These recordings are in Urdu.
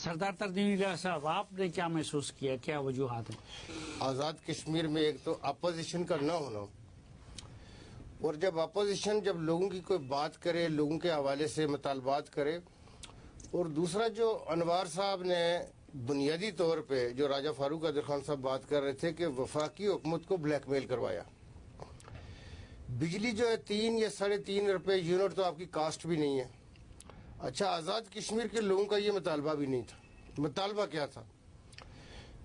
سردار ترجمانی صاحب، آپ نے کیا محسوس کیا، کیا وجوہات ہیں؟ آزاد کشمیر میں ایک تو اپوزیشن کا نہ ہونا، اور جب اپوزیشن جب لوگوں کی کوئی بات کرے، لوگوں کے حوالے سے مطالبات کرے، اور دوسرا جو انوار صاحب نے بنیادی طور پہ جو راجہ فاروق قادر خان صاحب بات کر رہے تھے کہ وفاقی حکومت کو بلیک میل کروایا. بجلی جو ہے 3 یا 3.5 روپے یونٹ تو آپ کی کاسٹ بھی نہیں ہے. اچھا، آزاد کشمیر کے لوگوں کا یہ مطالبہ بھی نہیں تھا. مطالبہ کیا تھا؟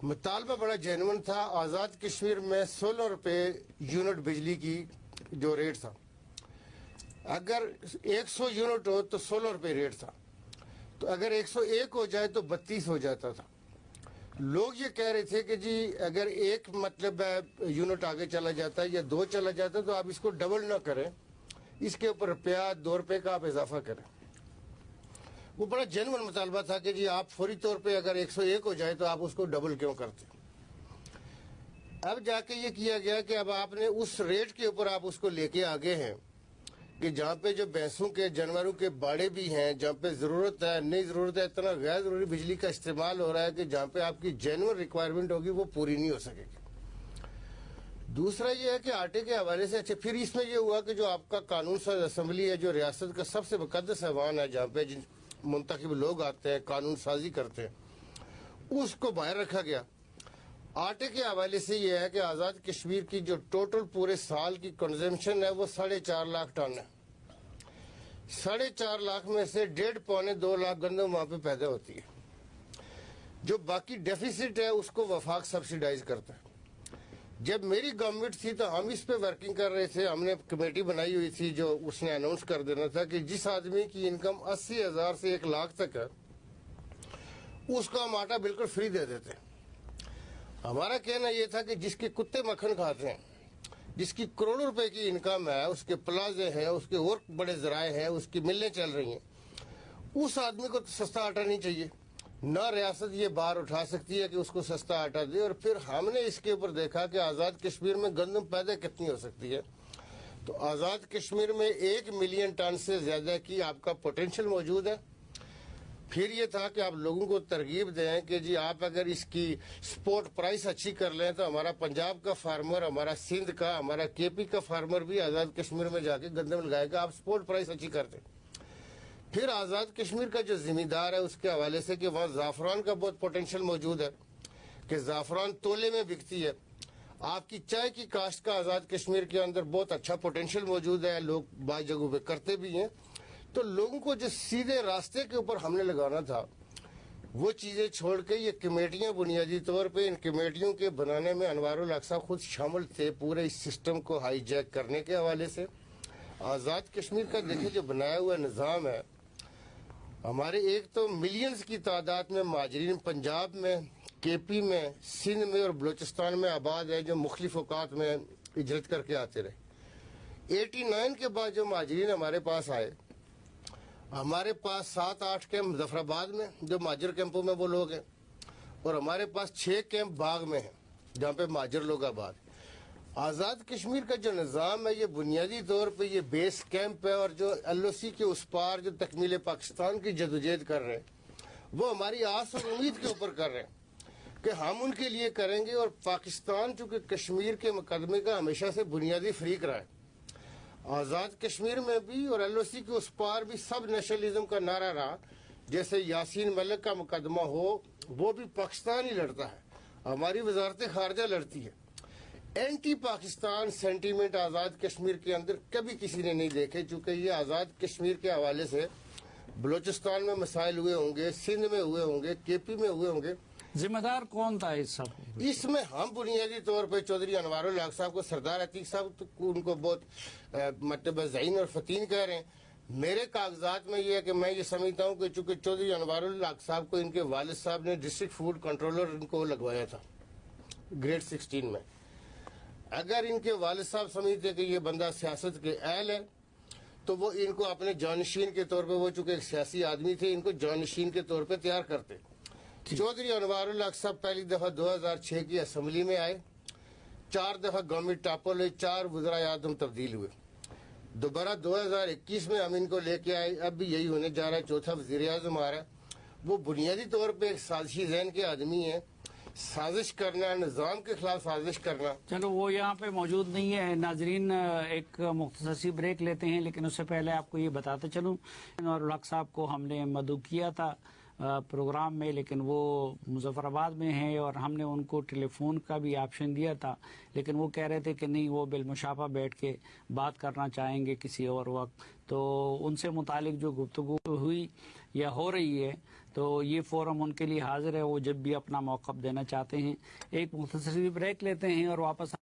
مطالبہ بڑا جینون تھا. آزاد کشمیر میں 16 روپے یونٹ بجلی کی جو ریٹ تھا، اگر 100 یونٹ ہو تو 16 روپے ریٹ تھا، تو اگر 101 ہو جائے تو 32 ہو جاتا تھا. لوگ یہ کہہ رہے تھے کہ جی اگر 1 مطلب یونٹ آگے چلا جاتا ہے یا 2 چلا جاتا ہے تو آپ اس کو ڈبل نہ کریں، اس کے اوپر روپیہ 2 روپے کا آپ اضافہ کریں. وہ بڑا جینون مطالبہ تھا کہ جی آپ فوری طور پہ اگر 101 ہو جائے تو آپ اس کو ڈبل کیوں کرتے. اب جا کے یہ کیا گیا کہ اب آپ نے اس ریٹ کے اوپر آپ اس کو لے کے آگے ہیں کہ جہاں پہ جو بھینسوں کے جانوروں کے باڑے بھی ہیں، جہاں پہ ضرورت ہے، نہیں ضرورت ہے، اتنا غیر ضروری بجلی کا استعمال ہو رہا ہے کہ جہاں پہ آپ کی جینون ریکوائرمنٹ ہوگی وہ پوری نہیں ہو سکے گی. دوسرا یہ ہے کہ آٹے کے حوالے سے، اچھا پھر اس میں یہ ہوا کہ جو آپ کا قانون ساز اسمبلی ہے، جو ریاست کا سب سے مقدس ایوان ہے، جہاں پہ منتخب لوگ آتے ہیں، قانون سازی کرتے ہیں، اس کو باہر رکھا گیا. آٹے کے حوالے سے یہ ہے کہ آزاد کشمیر کی جو ٹوٹل پورے سال کی کنزمپشن ہے وہ 4.5 لاکھ ٹن ہے. 4.5 لاکھ میں سے 1.5-2 لاکھ گندم وہاں پہ پیدا ہوتی ہے. جو باقی ڈیفیسٹ ہے اس کو وفاق سبسیڈائز کرتا ہے. جب میری گورنمنٹ تھی تو ہم اس پہ ورکنگ کر رہے تھے. ہم نے کمیٹی بنائی ہوئی تھی جو اس نے اناؤنس کر دینا تھا کہ جس آدمی کی انکم 80,000 سے 1 لاکھ تک ہے اس کو ہم آٹا بالکل فری دے دیتے ہیں. ہمارا کہنا یہ تھا کہ جس کے کتے مکھن کھاتے ہیں، جس کی کروڑوں روپے کی انکم ہے، اس کے پلازے ہیں، اس کے اور بڑے ذرائع ہیں، اس کی ملیں چل رہی ہیں، اس آدمی کو تو سستا آٹا نہیں چاہیے. نہ ریاست یہ بار اٹھا سکتی ہے کہ اس کو سستا آٹا دے. اور پھر ہم نے اس کے اوپر دیکھا کہ آزاد کشمیر میں گندم پیدا کتنی ہو سکتی ہے. تو آزاد کشمیر میں 1 ملین ٹن سے زیادہ کی آپ کا پوٹینشل موجود ہے. پھر یہ تھا کہ آپ لوگوں کو ترغیب دیں کہ جی آپ اگر اس کی سپورٹ پرائس اچھی کر لیں تو ہمارا پنجاب کا فارمر، ہمارا سندھ کا، ہمارا KP کا فارمر بھی آزاد کشمیر میں جا کے گندم لگائے گا. آپ سپورٹ پرائس اچھی کر دیں. پھر آزاد کشمیر کا جو ذمہ دار ہے اس کے حوالے سے کہ وہاں زعفران کا بہت پوٹینشل موجود ہے کہ زعفران تولے میں بکتی ہے. آپ کی چائے کی کاشت کا آزاد کشمیر کے اندر بہت اچھا پوٹینشل موجود ہے، لوگ بعض جگہوں پہ کرتے بھی ہیں. تو لوگوں کو جو سیدھے راستے کے اوپر ہم نے لگانا تھا وہ چیزیں چھوڑ کے یہ کمیٹیاں بنیادی طور پہ، ان کمیٹیوں کے بنانے میں انوار الحق صاحب خود شامل تھے پورے اس سسٹم کو ہائی جیک کرنے کے حوالے سے. آزاد کشمیر کا دیکھیں جو بنایا ہوا نظام ہے، ہمارے ایک تو ملینز کی تعداد میں مہاجرین پنجاب میں، KP میں، سندھ میں اور بلوچستان میں آباد ہے جو مختلف اوقات میں ہجرت کر کے آتے رہے. 89 کے بعد جو مہاجرین ہمارے پاس آئے، ہمارے پاس 7-8 کیمپ مظفر آباد میں جو مہاجر کیمپوں میں وہ لوگ ہیں، اور ہمارے پاس 6 کیمپ باغ میں ہیں جہاں پہ مہاجر لوگ آباد. آزاد کشمیر کا جو نظام ہے یہ بنیادی طور پہ یہ بیس کیمپ ہے، اور جو LOC کے اس پار جو تکمیل پاکستان کی جدوجہد کر رہے ہیں وہ ہماری آس اور امید کے اوپر کر رہے ہیں کہ ہم ان کے لیے کریں گے. اور پاکستان چونکہ کشمیر کے مقدمے کا ہمیشہ سے بنیادی فریق رہا ہے، آزاد کشمیر میں بھی اور LOC کے اس پار بھی سب نیشنلزم کا نعرہ رہا. جیسے یاسین ملک کا مقدمہ ہو وہ بھی پاکستان ہی لڑتا ہے، ہماری وزارت خارجہ لڑتی ہے. اینٹی پاکستان سینٹیمنٹ آزاد کشمیر کے اندر کبھی کسی نے نہیں دیکھے. چونکہ یہ آزاد کشمیر کے حوالے سے بلوچستان میں مسائل ہوئے ہوں گے، سندھ میں ہوئے ہوں گے، KP میں ہوئے ہوں گے. ذمہ دار کون تھا اس سب؟ اس میں ہم بنیادی طور پہ چودھری انوار الحق صاحب کو، سردار عتیق صاحب کو ان کو بہت مطلب ذہین اور فتین کہہ رہے ہیں. میرے کاغذات میں یہ ہے کہ میں یہ سمجھتا ہوں کہ چونکہ چودھری انوار الحق صاحب کو ان کے والد صاحب نے ڈسٹرکٹ فوڈ کنٹرولر ان کو لگوایا تھا گریڈ 16 میں. اگر ان کے والد صاحب سمجھتے کہ یہ بندہ سیاست کے اہل ہے تو وہ ان کو اپنے جانشین کے طور پہ، وہ چونکہ ایک سیاسی آدمی تھے، ان کو جانشین کے طور پہ تیار کرتے. چودھری انوار الحق صاحب پہلی دفعہ 2006 کی اسمبلی میں آئے، 4 دفعہ گورنمنٹ ٹاپل ہوئی، 4 وزراء اعظم تبدیل ہوئے. دوبارہ 2021 میں ہم ان کو لے کے آئے، اب بھی یہی ہونے جا رہا ہے، 4تھا وزیر اعظم آ رہا ہے. وہ بنیادی طور پہ ایک سازشی ذہن کے آدمی ہیں. سازش کرنا، نظام کے خلاف سازش کرنا. چلو وہ یہاں پہ موجود نہیں ہے. ناظرین ایک مختصر سی بریک لیتے ہیں، لیکن اس سے پہلے آپ کو یہ بتاتے چلوں، اور الحق صاحب کو ہم نے مدعو کیا تھا پروگرام میں، لیکن وہ مظفر آباد میں ہیں اور ہم نے ان کو ٹیلی فون کا بھی آپشن دیا تھا، لیکن وہ کہہ رہے تھے کہ نہیں، وہ بالمشافہ بیٹھ کے بات کرنا چاہیں گے کسی اور وقت. تو ان سے متعلق جو گفتگو ہوئی یا ہو رہی ہے، تو یہ فورم ان کے لیے حاضر ہے، وہ جب بھی اپنا موقف دینا چاہتے ہیں. ایک مختصر بریک لیتے ہیں اور واپس